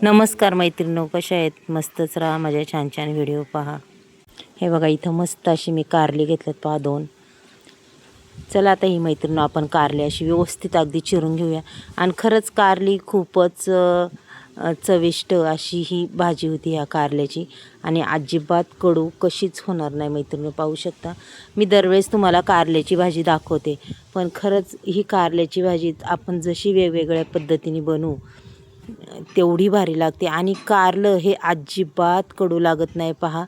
नमस्कार मैत्रिणींनो, कशा आहेत? मस्तच राहा, माझ्या छान छान व्हिडिओ पहा. हे बघा, इथं मस्त अशी मी कारली घेतल्यात पहा 2. चला आता ही मैत्रिणींनो, आपण कारली अशी व्यवस्थित अगदी चिरून घेऊया. आणि खरंच कारली खूपच चविष्ट अशी ही भाजी होती ह्या कारल्याची. आणि अजिबात कडू कशीच होणार नाही मैत्रिणींनो. पाहू शकता, मी दरवेळेस तुम्हाला कारल्याची भाजी दाखवते, पण खरंच ही कारल्याची भाजी आपण जशी वेगवेगळ्या पद्धतीने बनवू तेवढी भारी लागते. आणि कारलं हे अजिबात कडू लागत नाही पहा.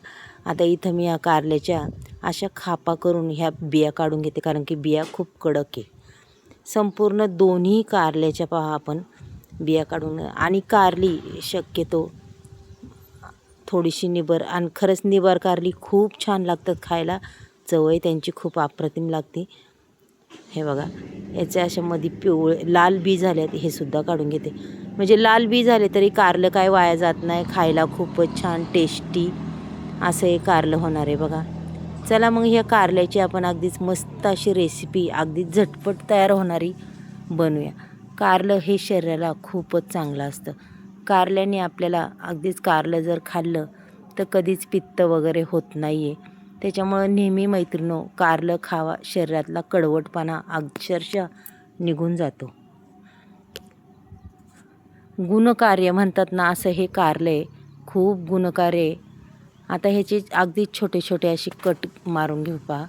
आता इथं मी या कारल्याच्या अशा खापा करून ह्या बिया काढून घेते, कारण की बिया खूप कडक आहे. संपूर्ण दोन्ही कारल्याच्या पहा आपण बिया काढून. आणि कारली शक्यतो थोडीशी निबर, आणि खरंच निबर कारली खूप छान लागतात खायला. चवही त्यांची खूप अप्रतिम लागते. हे बघा, याचे अशा मध्ये पिवळे लाल बी झालेत, हे सुद्धा काढून घेते. म्हणजे लाल बी झाले तरी कारलं काय वाया जात नाही, खायला खूपच छान टेस्टी असं हे कारलं होणार आहे बघा. चला मग ह्या कारल्याची आपण अगदीच मस्त अशी रेसिपी अगदीच झटपट तयार होणारी बनवूया. कारलं हे शरीराला खूपच चांगलं असतं. कारल्याने आपल्याला अगदीच कारलं जर खाल्लं तर कधीच पित्त वगैरे होत नाही आहे. त्याच्यामुळं नेहमी मैत्रिणींनो, कारलं खावा, शरीरातला कडवटपणा अक्षरशः निघून जातो. गुणकार्य म्हणतात ना, असं हे कारलं आहे, खूप गुणकार्य आहे. आता ह्याचे अगदी छोटे छोटे असे कट मारून घेऊ पहा.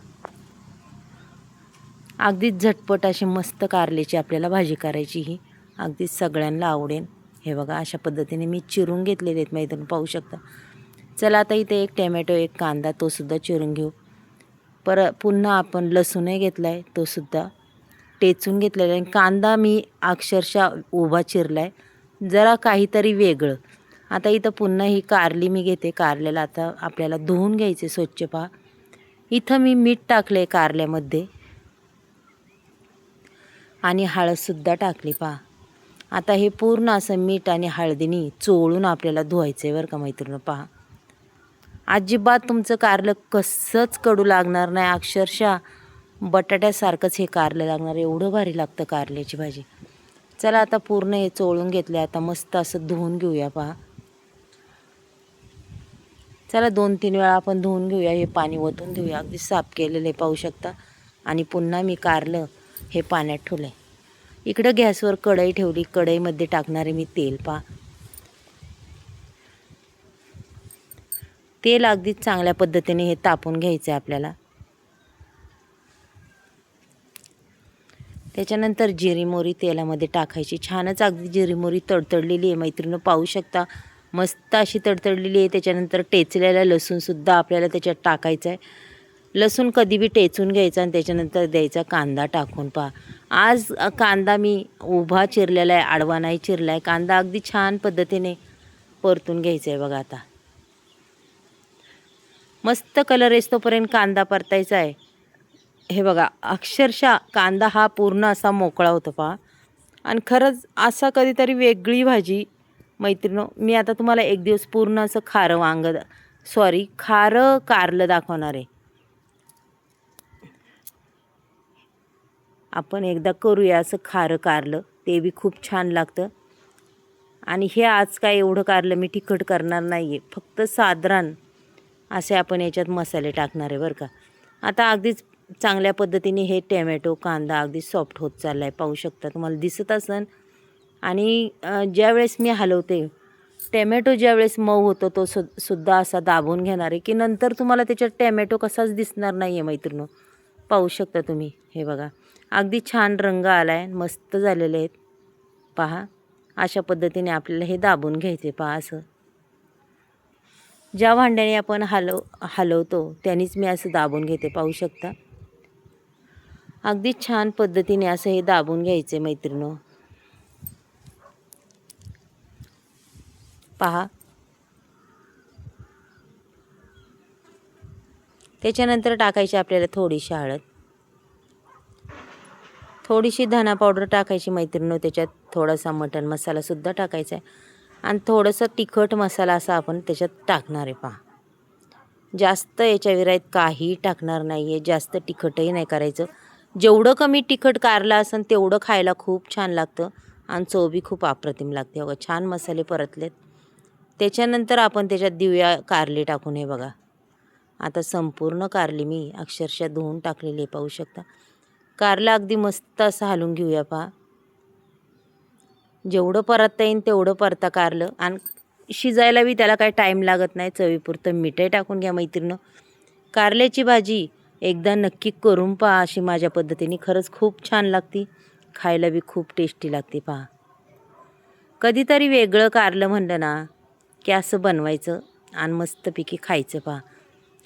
अगदीच झटपट अशी मस्त कारल्याची आपल्याला भाजी करायची, ही अगदीच सगळ्यांना आवडेल. हे बघा, अशा पद्धतीने मी चिरून घेतलेले आहेत मैत्रिणी, पाहू शकता. चला आता इथे एक टॅमॅटो, एक कांदा, तो सुद्धा चिरून घेऊ. पुन्हा आपण लसूणही घेतला आहे, तो सुद्धा टेचून घेतलेला आहे. कांदा मी अक्षरशः उभा चिरला आहे, जरा काहीतरी वेगळं. आता इथं पुन्हा ही कारली मी घेते. कारल्याला आता आपल्याला धुवून घ्यायचे स्वच्छ पहा. इथं मी मीठ टाकले कारल्यामध्ये आणि हळदसुद्धा टाकली पहा. आता हे पूर्ण असं मीठ आणि हळदीने चोळून आपल्याला धुवायचं आहे बरं का मैत्रिणी. पहा, अजिबात तुमचं कारलं कसंच कडू लागणार नाही, अक्षरशः बटाट्यासारखंच हे कारलं लागणार, एवढं भारी लागतं कारल्याची भाजी. चला आता पूर्ण हे चोळून घेतले, आता मस्त असं धुवून घेऊया पहा. चला 2-3 वेळा आपण धुवून घेऊया, हे पाणी ओतून घेऊया. अगदी साफ केलेलं आहे, पाहू शकता. आणि पुन्हा मी कारलं हे पाण्यात ठेवलं आहे. इकडं गॅसवर कढई ठेवली, कढईमध्ये टाकणारे मी तेल पहा. तेल अगदीच चांगल्या पद्धतीने हे तापून घ्यायचं आहे आपल्याला. त्याच्यानंतर जिरी मोहरी तेलामध्ये टाकायची. छानच अगदी जिरी मोहरी तडतडलेली आहे मैत्रिणी, पाहू शकता, मस्त अशी तडतडलेली आहे. त्याच्यानंतर टेचलेला लसूणसुद्धा आपल्याला त्याच्यात टाकायचा आहे. लसूण कधी बी टेचून घ्यायचा आणि त्याच्यानंतर द्यायचा कांदा टाकून पहा. आज कांदा मी उभा चिरलेला आहे, आडवा नाही चिरला आहे. कांदा अगदी छान पद्धतीने परतून घ्यायचा आहे बघा. आता मस्त कलर येतोपर्यंत कांदा परतायचा आहे. हे बघा, अक्षरशः कांदा हा पूर्ण असा मोकळा होतो पहा. आणि खरंच असा कधीतरी वेगळी भाजी मैत्रिणी, मी आता तुम्हाला एक दिवस पूर्ण असं खारं कारलं दाखवणार आहे. आपण एकदा करूया असं खारं कारलं, ते बी खूप छान लागतं. आणि हे आज काय एवढं कारलं मी तिखट करणार नाही आहे, फक्त साधारण असे आपण याच्यात मसाले टाकणार आहे बरं का. आता अगदीच चांगल्या पद्धतीने हे टॅमॅटो कांदा अगदी सॉफ्ट होत चालला आहे, पाहू शकता, तुम्हाला दिसत असेल. आणि ज्यावेळेस मी हलवते, टॅमॅटो ज्यावेळेस मऊ होतो तो सुद्धा असा दाबून घेणार आहे, की नंतर तुम्हाला त्याच्यात टॅमॅटो कसाच दिसणार नाही आहे मैत्रिणी. पाहू शकता तुम्ही. हे बघा, अगदी छान रंग आला आहे, मस्त झालेले आहेत पहा. अशा पद्धतीने आपल्याला हे दाबून घ्यायचे पहा. असं ज्या भांड्याने आपण हलवतो त्यानेच मी असं दाबून घेते, पाहू शकता. अगदी छान पद्धतीने असं हे दाबून घ्यायचे मैत्रिणी पहा. त्याच्यानंतर टाकायची आपल्याला थोडीशी हळद, थोडीशी धना पावडर टाकायची मैत्रिणी. त्याच्यात थोडासा मटण मसालासुद्धा टाकायचा आहे आणि थोडंसं तिखट मसाला असा आपण त्याच्यात टाकणार आहे पहा. जास्त याच्या विराईत काही टाकणार नाही आहे, जास्त तिखटही नाही करायचं. जेवढं कमी तिखट कारलं असेल तेवढं खायला खूप छान लागतं आणि चव बी खूप अप्रतिम लागते. बघा, छान मसाले परतलेत. त्याच्यानंतर आपण त्याच्यात देऊया कारले टाकून. हे बघा आता संपूर्ण कारली मी अक्षरशः धुवून टाकलेली पाहू शकता. कारलं अगदी मस्त असं हलवून घेऊया पहा. जेवढं परतता येईल तेवढं परता कारलं. आणि शिजायला बी त्याला काही टाईम लागत नाही. चवीपुरतं मीठही टाकून घ्या मैत्रिणीनं. कारल्याची भाजी एकदा नक्की करून पहा अशी माझ्या पद्धतीने. खरंच खूप छान लागते, खायला बी खूप टेस्टी लागते पहा. कधीतरी वेगळं कारलं म्हणलं ना की असं बनवायचं आणि मस्तपैकी खायचं पहा.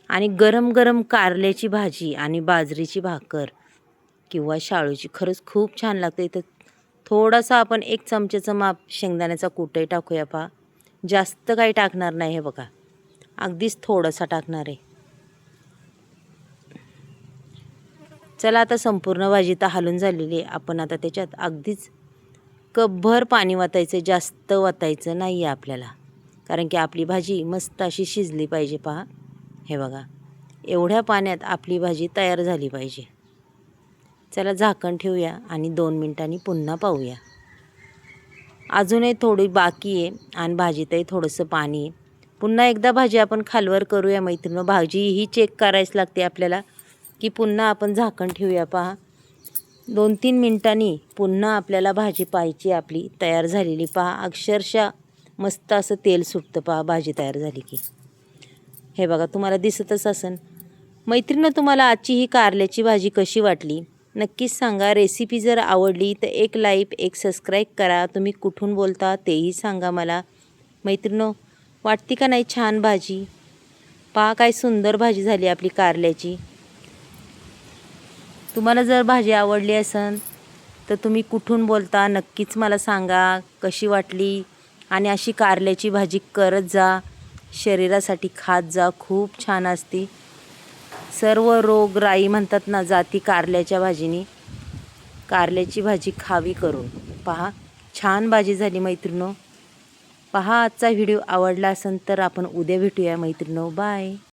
आणि गरम गरम कारल्याची भाजी आणि बाजरीची भाकर किंवा शाळूची खरंच खूप छान लागते. इथं थोडासा आपण 1 चमच्याचं माप शेंगदाण्याचा कूटही टाकूया पहा. जास्त काही टाकणार नाही. हे बघा अगदीच थोडासा टाकणार आहे. चला आता संपूर्ण भाजी तर हलून झालेली आहे. आपण आता त्याच्यात अगदीच कपभर पाणी वतायचं. जास्त वतायचं नाही आहे आपल्याला, कारण की आपली भाजी मस्त अशी शिजली पाहिजे पहा. हे बघा एवढ्या पाण्यात आपली भाजी तयार झाली पाहिजे. चला झाकण ठेवूया आणि 2 मिनिटांनी पुन्हा पाहूया. अजूनही थोडी बाकी आहे आणि भाजीतही थोडंसं पाणी आहे. पुन्हा एकदा भाजी आपण खालवर करूया मैत्रिणी. भाजी ही चेक करायच लागते आपल्याला की पुन्हा आपण झाकण ठेवूया पहा. 2-3 मिनिटांनी पुन्हा आपल्याला भाजी पाहायची आपली तयार झालेली पहा. अक्षरशः मस्त असं तेल सुटतं पहा भाजी तयार झाली की. हे बघा तुम्हाला दिसतच असेल. मैत्रिणी तुम्हाला आजची ही कारल्याची भाजी कशी वाटली नक्कीच सांगा. रेसिपी जर आवडली तर एक लाईक, एक सबस्क्राईब करा. तुम्ही कुठून बोलता तेही सांगा मला. मैत्रिणी वाटते का नाही छान भाजी? पहा काय सुंदर भाजी झाली आपली कारल्याची. तुम्हाला जर भाजी आवडली असेल तर तुम्ही कुठून बोलता नक्कीच मला सांगा कशी वाटली. आणि अशी कारल्याची भाजी करत जा, शरीरासाठी खात जा, खूप छान असते. सर्व रोगराई म्हणतात ना जाती कारल्याच्या भाजीनी. कारल्याची भाजी खावी करून पहा. छान भाजी झाली मैत्रिणो. पहा आजचा व्हिडिओ आवडला असेल तर आपण उद्या भेटूया मैत्रिणो. बाय.